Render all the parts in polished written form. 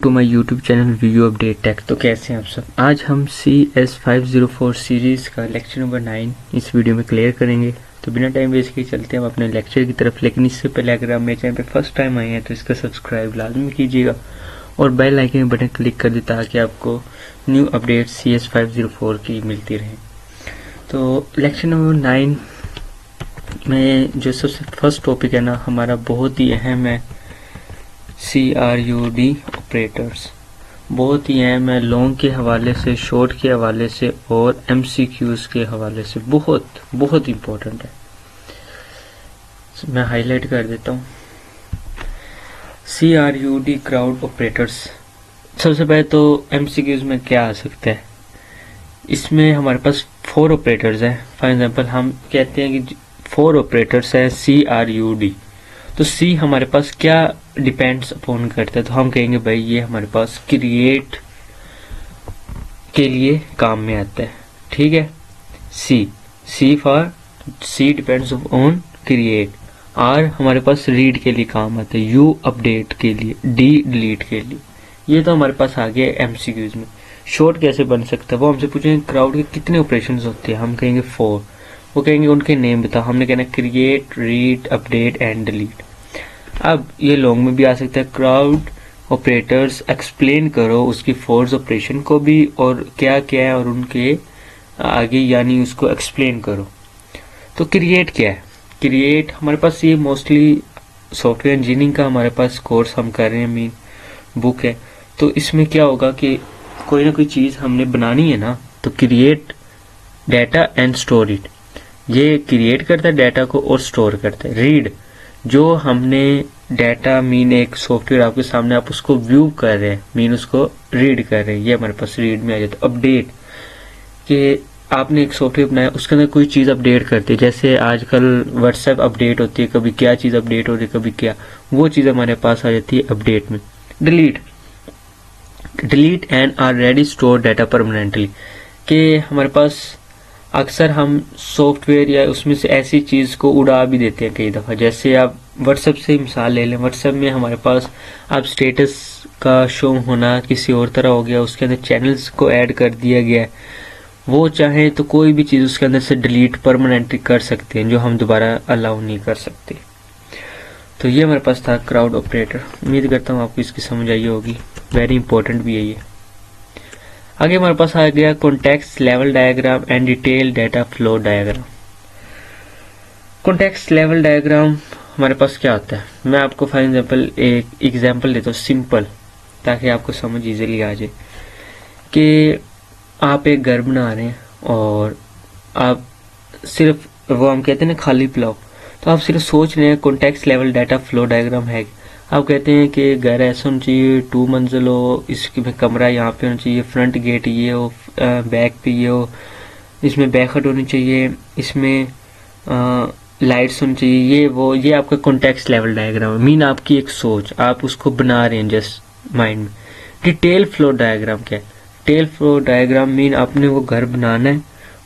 To my YouTube channel video update tech. तो कैसे हैं आप सब। आज हम CS504 सीरीज़ का लेक्चर नंबर 9 इस वीडियो में क्लियर करेंगे। तो बिना टाइम वेस्ट किए चलते हैं हम अपने लेक्चर की तरफ। लेकिन इससे पहले अगर आप मेरे चैनल पर फर्स्ट टाइम आए हैं तो इसका सब्सक्राइब लाजमी कीजिएगा और बेल आइकन बटन क्लिक कर दें ताकि आपको न्यू अपडेट CS504 की मिलती रहे। तो लेक्चर नंबर 9 में जो सबसे फर्स्ट टॉपिक है ना हमारा बहुत ही अहम है, CRUD ऑपरेटर्स। बहुत ही अहम है, लॉन्ग के हवाले से, शॉर्ट के हवाले से और MCQs के हवाले से बहुत इम्पोर्टेंट है। मैं हाईलाइट कर देता हूँ। CRUD crowd operators. सबसे पहले तो MCQs में क्या आ सकता है। इसमें हमारे पास 4 ऑपरेटर्स हैं। फॉर एग्जांपल हम कहते हैं कि 4 ऑपरेटर्स हैं CRUD। तो C हमारे पास क्या डिपेंड्स अपॉन करता है, तो हम कहेंगे भाई ये हमारे पास क्रिएट के लिए काम में आता है। ठीक है। C for C depends on create. R हमारे पास रीड के लिए काम आता है, U अपडेट के लिए, D डिलीट के लिए। ये तो हमारे पास आ गया MCQs में। शॉर्ट कैसे बन सकता है, वो हमसे पूछेंगे क्राउड के कितने ऑपरेशंस होते हैं, हम कहेंगे 4। वो कहेंगे उनके नेम बताओ, हमने कहना create, read, update and delete. अब ये लॉन्ग में भी आ सकता है, क्राउड ऑपरेटर्स एक्सप्लेन करो उसकी फोर्स ऑपरेशन को भी और क्या क्या है और उनके आगे, यानी उसको एक्सप्लेन करो। तो क्रिएट क्या है। क्रिएट हमारे पास ये मोस्टली सॉफ्टवेयर इंजीनियरिंग का हमारे पास कोर्स हम कर रहे हैं, मेन बुक है। तो इसमें क्या होगा कि कोई ना कोई चीज़ हमने बनानी है ना, तो create data and store it. ये क्रिएट करता है डाटा को और स्टोर करता है। रीड, जो हमने डाटा मीन एक सॉफ्टवेयर आपके सामने, आप उसको व्यू कर रहे हैं, मीन उसको रीड कर रहे हैं, ये हमारे पास रीड में आ जाता है। अपडेट, कि आपने एक सॉफ्टवेयर बनाया उसके अंदर कोई चीज़ अपडेट करती है, जैसे आजकल व्हाट्सएप अपडेट होती है, कभी क्या चीज़ अपडेट हो रही है, कभी क्या, वो चीज़ हमारे पास आ जाती है अपडेट में। Delete and already store data permanently, कि हमारे पास अक्सर हम सॉफ्टवेयर या उसमें से ऐसी चीज़ को उड़ा भी देते हैं कई दफ़ा। जैसे आप व्हाट्सएप से मिसाल ले लें, व्हाट्सएप में हमारे पास आप स्टेटस का शो होना किसी और तरह हो गया, उसके अंदर चैनल्स को ऐड कर दिया गया है। वो चाहे तो कोई भी चीज़ उसके अंदर से डिलीट परमानेंटली कर सकते हैं, जो हम दोबारा अलाउ नहीं कर सकते। तो ये हमारे पास था क्राउड ऑपरेटर। उम्मीद करता हूँ आपको इसकी समझ आई होगी, वेरी इंपॉर्टेंट भी है ये। आगे हमारे पास आ गया context level diagram and detail data flow diagram. Context level diagram हमारे पास क्या होता है, मैं आपको फॉर एग्जांपल एक एग्जांपल देता हूँ सिंपल, ताकि आपको समझ इजीली आ जाए। कि आप एक घर बना रहे हैं और आप सिर्फ, वो हम कहते हैं ना खाली प्लॉट, तो आप सिर्फ सोच रहे हैं context level data flow diagram है। आप कहते हैं कि घर ऐसा होना चाहिए, 2 मंजिल हो, इसमें कमरा यहाँ पे होना चाहिए, फ्रंट गेट ये हो, बैक पे ये हो, इसमें बैकहट होनी चाहिए, इसमें लाइट्स होनी चाहिए, ये वो, ये आपका कॉन्टेक्स्ट लेवल डायग्राम है। मीन आपकी एक सोच, आप उसको बना रहे हैं जस्ट माइंड में। डिटेल फ्लो डायग्राम क्या है। डिटेल फ्लो डायग्राम मीन आपने वो घर बनाना है,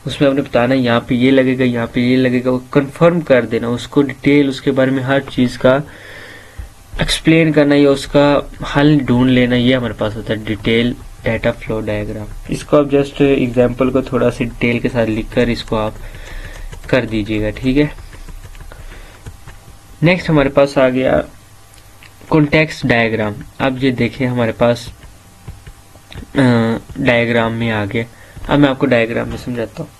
उसमें आपने बताना है यहाँ पे ये लगेगा, यहाँ पे ये लगेगा, वो कंफर्म कर देना, उसको डिटेल, उसके बारे में हर चीज़ का एक्सप्लेन करना या उसका हल ढूंढ लेना, ये हमारे पास होता है डिटेल डाटा फ्लो डायग्राम। इसको आप जस्ट एग्जांपल को थोड़ा सा डिटेल के साथ लिखकर इसको आप कर दीजिएगा। ठीक है। नेक्स्ट हमारे पास आ गया कॉन्टेक्स्ट डायग्राम। अब ये देखें हमारे पास डायग्राम में आ गया। अब मैं आपको डायग्राम में समझाता हूँ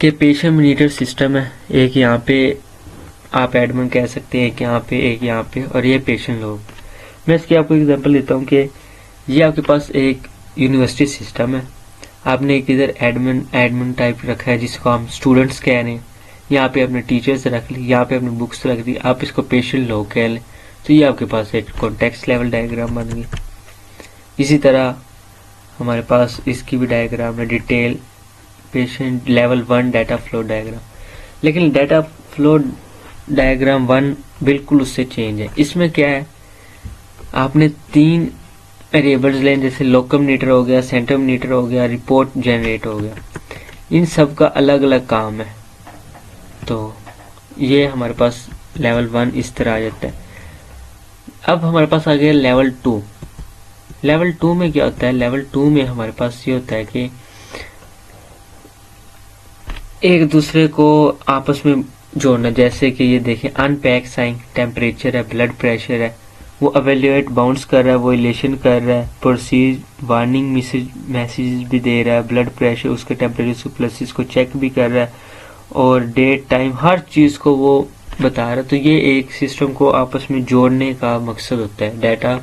कि पेशेंट मॉनिटर सिस्टम है, एक यहाँ पे आप एडमिन कह सकते हैं, एक यहाँ पे, एक यहाँ पे, और ये पेशेंट लोग। मैं इसकी आपको एग्जांपल देता हूँ कि ये आपके पास एक यूनिवर्सिटी सिस्टम है। आपने एक इधर एडमिन टाइप रखा है जिसको हम स्टूडेंट्स कह रहे हैं, यहाँ पे अपने टीचर्स रख ली, यहाँ पे अपने बुक्स रख दी, आप इसको पेशेंट लोग कह लें। तो ये आपके पास एक कॉन्टेक्स्ट लेवल डायग्राम बन गई। इसी तरह हमारे पास इसकी भी डायग्राम है, detail patient level 1 data flow diagram. लेकिन डाटा फ्लो डायग्राम 1 बिल्कुल उससे चेंज है। इसमें क्या है, आपने 3 वेरिएबल्स लें, जैसे लोकम मीटर हो गया, सेंटर मीटर हो गया, रिपोर्ट जनरेट हो गया। इन सब का अलग अलग काम है। तो ये हमारे पास लेवल 1 इस तरह आ जाता है। अब हमारे पास आ गया लेवल 2। लेवल 2 में क्या होता है, लेवल 2 में हमारे पास ये होता है कि एक दूसरे को आपस में जोड़ना। जैसे कि ये देखें, अनपैक साइन, टेम्परेचर है, ब्लड प्रेशर है, वो एवेल्युएट बाउंस कर रहा है, वो रिलेशन कर रहा है, प्रोसीज वार्निंग मैसेज भी दे रहा है, ब्लड प्रेशर, उसके टेम्परेचर प्लसेस को चेक भी कर रहा है, और डेट टाइम हर चीज़ को वो बता रहा है। तो ये एक सिस्टम को आपस में जोड़ने का मकसद होता है। Data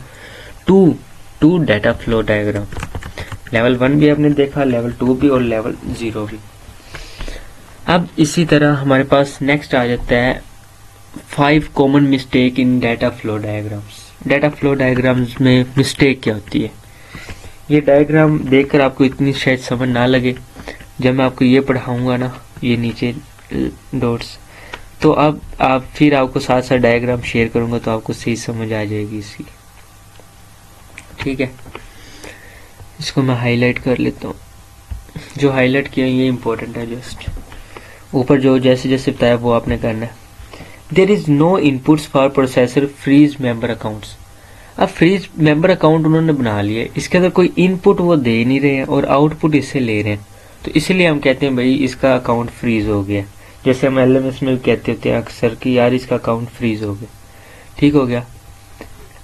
to data flow diagram. Level 1 भी आपने देखा, लेवल 2 भी और लेवल 0 भी। अब इसी तरह हमारे पास नेक्स्ट आ जाता है 5 common mistake in data flow diagrams. Data flow diagrams में मिस्टेक क्या होती है, ये डायग्राम देखकर आपको इतनी शायद समझ ना लगे। जब मैं आपको ये पढ़ाऊंगा ना, ये नीचे डॉट्स, तो अब फिर आपको साथ साथ डायग्राम शेयर करूंगा तो आपको सही समझ आ जाएगी इसकी। ठीक है, इसको मैं हाईलाइट कर लेता हूँ। जो हाईलाइट किया ये इंपॉर्टेंट है, जस्ट ऊपर जो जैसे जैसे बताया वो आपने करना है। There is no inputs for processor freeze member accounts. अब फ्रीज मेंबर अकाउंट उन्होंने बना लिया, इसके अंदर कोई इनपुट वो दे नहीं रहे हैं और आउटपुट इससे ले रहे हैं, तो इसलिए हम कहते हैं भाई इसका अकाउंट फ्रीज हो गया। जैसे हम LMS में भी कहते होते हैं अक्सर कि यार इसका अकाउंट फ्रीज हो गया। ठीक हो गया।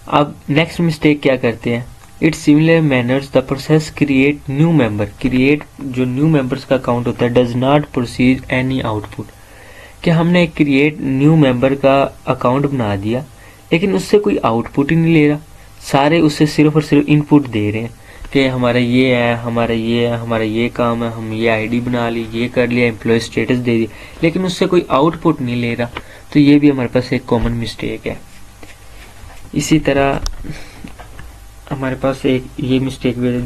अब नेक्स्ट मिस्टेक क्या करते हैं, it similar manners the process create new member. Create जो न्यू मेंबर्स का अकाउंट होता है does not proceed any output. कि हमने क्रिएट न्यू मेंबर का अकाउंट बना दिया लेकिन उससे कोई आउटपुट ही नहीं ले रहा, सारे उससे सिर्फ और सिर्फ इनपुट दे रहे हैं कि हमारा ये है, हमारा ये है, हमारा ये काम है, हम ये आईडी बना ली, ये कर लिया, एम्प्लॉय स्टेटस दे दिया, लेकिन उससे कोई आउटपुट नहीं ले रहा। तो ये भी हमारे पास एक कॉमन मिस्टेक है। इसी तरह हमारे पास एक ये मिस्टेक भी है,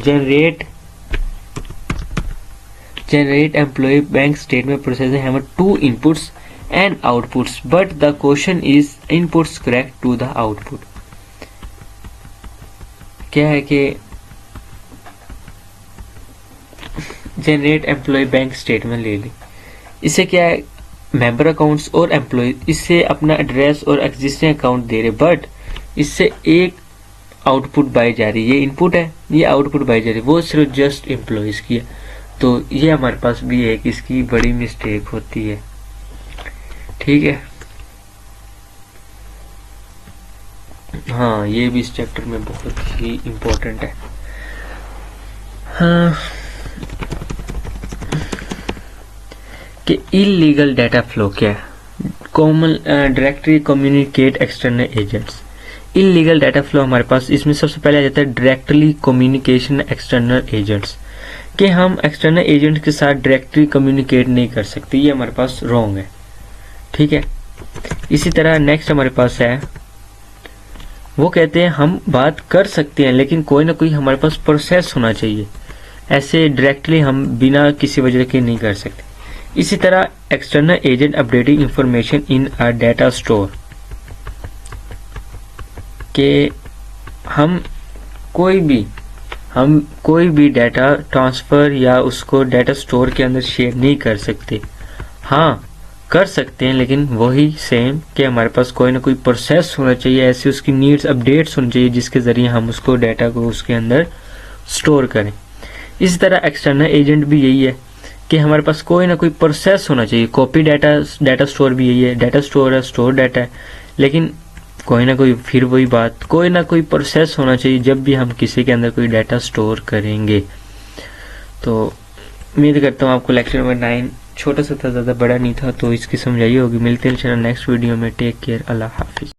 generate employ bank statement process have 2 inputs and outputs but the question is inputs correct to the output. क्या है कि जनरेट एम्प्लॉय बैंक स्टेटमेंट ले ली, इससे क्या है मेंबर अकाउंट्स और एम्प्लॉय इससे अपना एड्रेस और एग्जिस्टिंग अकाउंट दे रहे, बट इससे एक आउटपुट बाई जा रही है, ये इनपुट है, ये आउटपुट बाई जा रही है, वो सिर्फ जस्ट एम्प्लॉयज की है। तो ये हमारे पास भी एक इसकी बड़ी मिस्टेक होती है। ठीक है, हाँ ये भी इस चैप्टर में बहुत ही इम्पोर्टेंट है। हाँ कि इलीगल डाटा फ्लो क्या है, common directly communicate external agents. Illegal data flow हमारे पास इसमें सबसे पहले आ जाता है डायरेक्टली कम्युनिकेशन एक्सटर्नल एजेंट्स, कि हम एक्सटर्नल एजेंट के साथ डायरेक्टली कम्युनिकेट नहीं कर सकते, ये हमारे पास रॉन्ग है। ठीक है, इसी तरह नेक्स्ट हमारे पास है, वो कहते हैं हम बात कर सकते हैं लेकिन कोई ना कोई हमारे पास प्रोसेस होना चाहिए, ऐसे डायरेक्टली हम बिना किसी वजह के नहीं कर सकते। इसी तरह external agent updating information in a data store, कि हम कोई भी डाटा ट्रांसफर या उसको डाटा स्टोर के अंदर शेयर नहीं कर सकते। हाँ कर सकते हैं लेकिन वही सेम कि हमारे पास कोई ना कोई प्रोसेस होना चाहिए, ऐसी उसकी नीड्स अपडेट्स होनी चाहिए जिसके ज़रिए हम उसको डाटा को उसके अंदर स्टोर करें। इसी तरह एक्सटर्नल एजेंट भी यही है कि हमारे पास कोई ना कोई प्रोसेस होना चाहिए। कॉपी डाटा स्टोर भी यही है, डाटा स्टोर है, स्टोर डाटा है, लेकिन कोई ना कोई, फिर वही बात, कोई ना कोई प्रोसेस होना चाहिए जब भी हम किसी के अंदर कोई डाटा स्टोर करेंगे। तो उम्मीद करता हूँ आपको लेक्चर नंबर 9 छोटा सा था, ज़्यादा बड़ा नहीं था, तो इसकी समझाई होगी। मिलते हैं इंशाल्लाह नेक्स्ट वीडियो में। टेक केयर, अल्लाह हाफिज़।